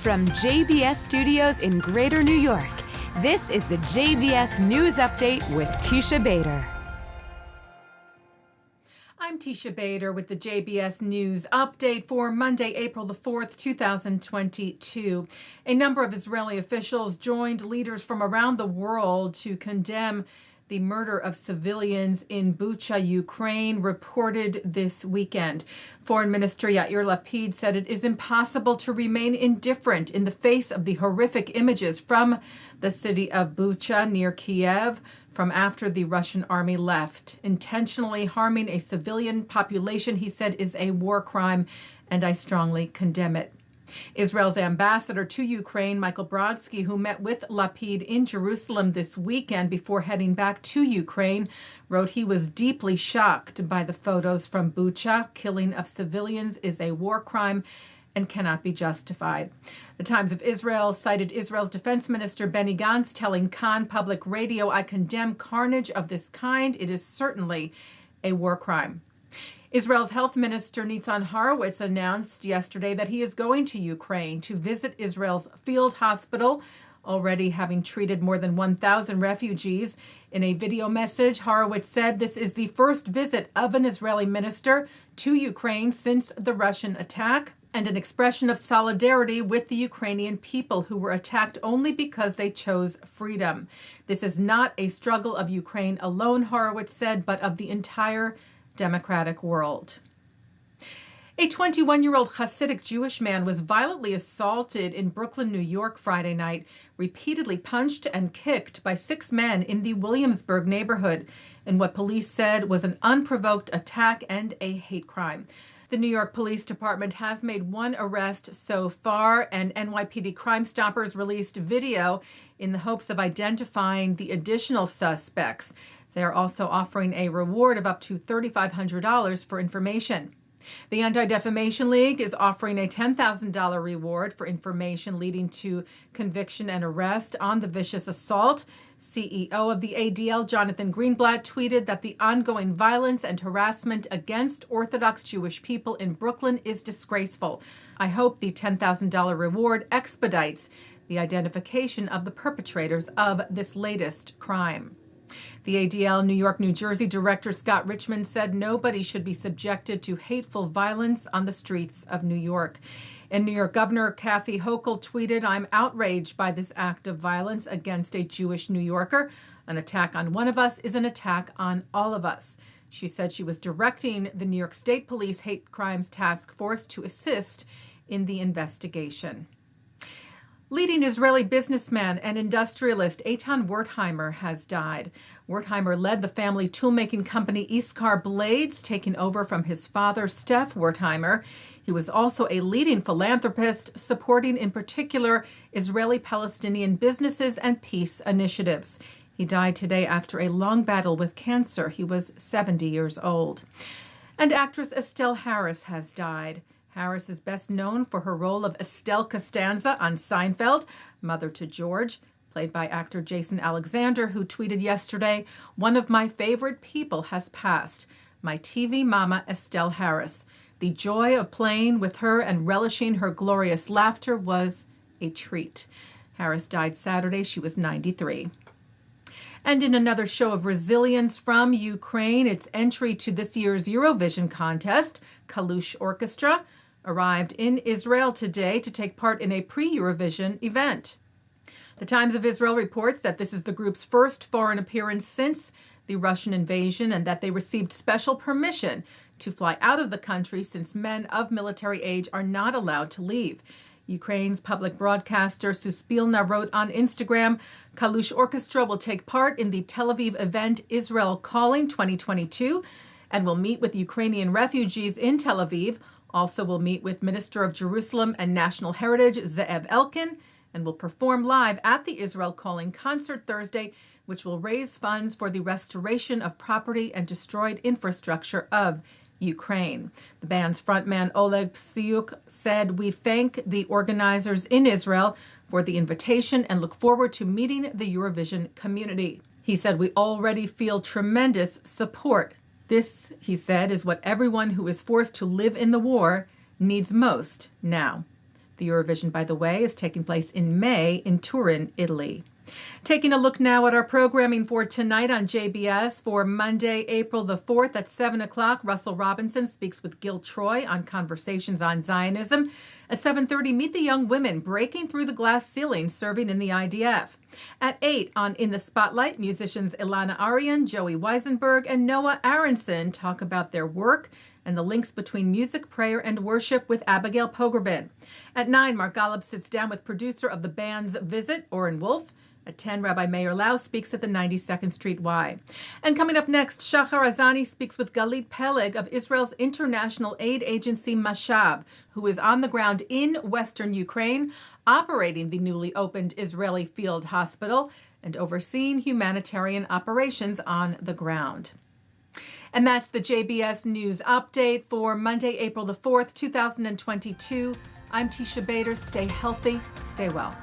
From JBS Studios in Greater New York, this is the JBS News Update with Teisha Bader. I'm Teisha Bader with the JBS News Update for Monday, April the 4th, 2022. A number of Israeli officials joined leaders from around the world to condemn the murder of civilians in Bucha, Ukraine, reported this weekend. Foreign Minister Yair Lapid said it is impossible to remain indifferent in the face of the horrific images from the city of Bucha near Kiev from after the Russian army left. Intentionally harming a civilian population, he said, is a war crime, and I strongly condemn it. Israel's ambassador to Ukraine, Michael Brodsky, who met with Lapid in Jerusalem this weekend before heading back to Ukraine, wrote he was deeply shocked by the photos from Bucha. Killing of civilians is a war crime and cannot be justified. The Times of Israel cited Israel's defense minister Benny Gantz telling Khan Public Radio, "I condemn carnage of this kind. It is certainly a war crime." Israel's health minister Nitzan Horowitz announced yesterday that he is going to Ukraine to visit Israel's field hospital, already having treated more than 1,000 refugees. In a video message, Horowitz said this is the first visit of an Israeli minister to Ukraine since the Russian attack, and an expression of solidarity with the Ukrainian people who were attacked only because they chose freedom. This is not a struggle of Ukraine alone, Horowitz said, but of the entire democratic world. A 21-year-old Hasidic Jewish man was violently assaulted in Brooklyn, New York Friday night, repeatedly punched and kicked by 6 men in the Williamsburg neighborhood in what police said was an unprovoked attack and a hate crime. The New York Police Department has made 1 arrest so far, and NYPD Crime Stoppers released video in the hopes of identifying the additional suspects. They're also offering a reward of up to $3,500 for information. The Anti-Defamation League is offering a $10,000 reward for information leading to conviction and arrest on the vicious assault. CEO of the ADL, Jonathan Greenblatt, tweeted that the ongoing violence and harassment against Orthodox Jewish people in Brooklyn is disgraceful. I hope the $10,000 reward expedites the identification of the perpetrators of this latest crime. The ADL New York, New Jersey director Scott Richmond said nobody should be subjected to hateful violence on the streets of New York. And New York Governor Kathy Hochul tweeted, "I'm outraged by this act of violence against a Jewish New Yorker. An attack on one of us is an attack on all of us." She said she was directing the New York State Police Hate Crimes Task Force to assist in the investigation. Leading Israeli businessman and industrialist Eitan Wertheimer has died. Wertheimer led the family toolmaking company Iskar Blades, taking over from his father, Steph Wertheimer. He was also a leading philanthropist, supporting in particular Israeli-Palestinian businesses and peace initiatives. He died today after a long battle with cancer. He was 70 years old. And actress Estelle Harris has died. Harris is best known for her role of Estelle Costanza on Seinfeld, mother to George, played by actor Jason Alexander, who tweeted yesterday, "One of my favorite people has passed, my TV mama Estelle Harris. The joy of playing with her and relishing her glorious laughter was a treat." Harris died Saturday. She was 93. And in another show of resilience from Ukraine, its entry to this year's Eurovision contest, Kalush Orchestra, arrived in Israel today to take part in a pre-Eurovision event. The Times of Israel reports that this is the group's first foreign appearance since the Russian invasion and that they received special permission to fly out of the country since men of military age are not allowed to leave. Ukraine's public broadcaster Suspilna wrote on Instagram, "Kalush Orchestra will take part in the Tel Aviv event Israel Calling 2022 and will meet with Ukrainian refugees in Tel Aviv. Also will meet with Minister of Jerusalem and National Heritage Ze'ev Elkin and will perform live at the Israel Calling concert Thursday, which will raise funds for the restoration of property and destroyed infrastructure of Ukraine." The band's frontman Oleg Psyuk said, "We thank the organizers in Israel for the invitation and look forward to meeting the Eurovision community." He said, "We already feel tremendous support. This," he said, "is what everyone who is forced to live in the war needs most now." The Eurovision, by the way, is taking place in May in Turin, Italy. Taking a look now at our programming for tonight on JBS for Monday, April the 4th at 7 o'clock. Russell Robinson speaks with Gil Troy on Conversations on Zionism. At 7:30, meet the young women breaking through the glass ceiling serving in the IDF. At 8 on In the Spotlight, musicians Ilana Arian, Joey Weisenberg, and Noah Aronson talk about their work and the links between music, prayer, and worship with Abigail Pogrebin. At 9, Mark Golub sits down with producer of the band's Visit, Oren Wolf. At 10, Rabbi Meir Lau speaks at the 92nd Street Y. And coming up next, Shahar Azani speaks with Galit Peleg of Israel's international aid agency MASHAV, who is on the ground in western Ukraine, operating the newly opened Israeli field hospital and overseeing humanitarian operations on the ground. And that's the JBS News Update for Monday, April the 4th, 2022. I'm Teisha Bader. Stay healthy, stay well.